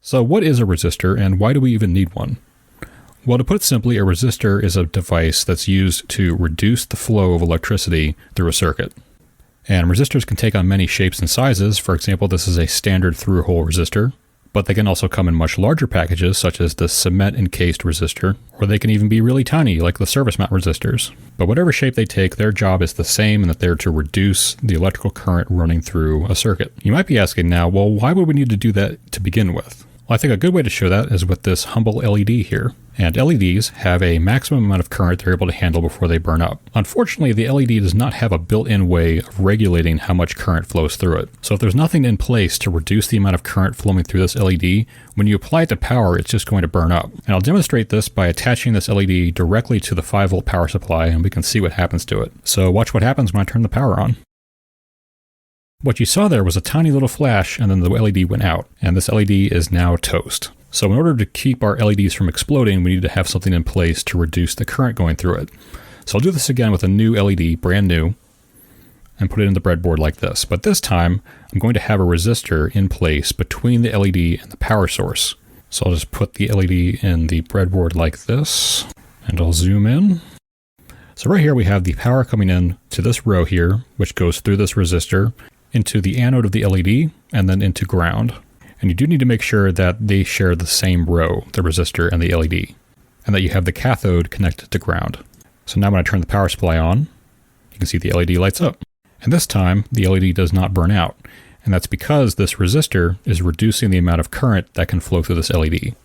So what is a resistor and why do we even need one? Well, to put it simply, a resistor is a device that's used to reduce the flow of electricity through a circuit. And resistors can take on many shapes and sizes. For example, this is a standard through-hole resistor, but they can also come in much larger packages such as the cement-encased resistor, or they can even be really tiny like the service mount resistors. But whatever shape they take, their job is the same in that they're to reduce the electrical current running through a circuit. You might be asking now, well, why would we need to do that to begin with? Well, I think a good way to show that is with this humble LED here. And LEDs have a maximum amount of current they're able to handle before they burn up. Unfortunately, the LED does not have a built-in way of regulating how much current flows through it. So if there's nothing in place to reduce the amount of current flowing through this LED, when you apply it to power, it's just going to burn up. And I'll demonstrate this by attaching this LED directly to the 5-volt power supply, and we can see what happens to it. So watch what happens when I turn the power on. What you saw there was a tiny little flash, and then the LED went out, and this LED is now toast. So in order to keep our LEDs from exploding, we need to have something in place to reduce the current going through it. So I'll do this again with a new LED, brand new, and put it in the breadboard like this. But this time, I'm going to have a resistor in place between the LED and the power source. So I'll just put the LED in the breadboard like this, and I'll zoom in. So right here we have the power coming in to this row here, which goes through this resistor, into the anode of the LED, and then into ground. And you do need to make sure that they share the same row, the resistor and the LED, and that you have the cathode connected to ground. So now when I turn the power supply on, you can see the LED lights up. And this time, the LED does not burn out. And that's because this resistor is reducing the amount of current that can flow through this LED.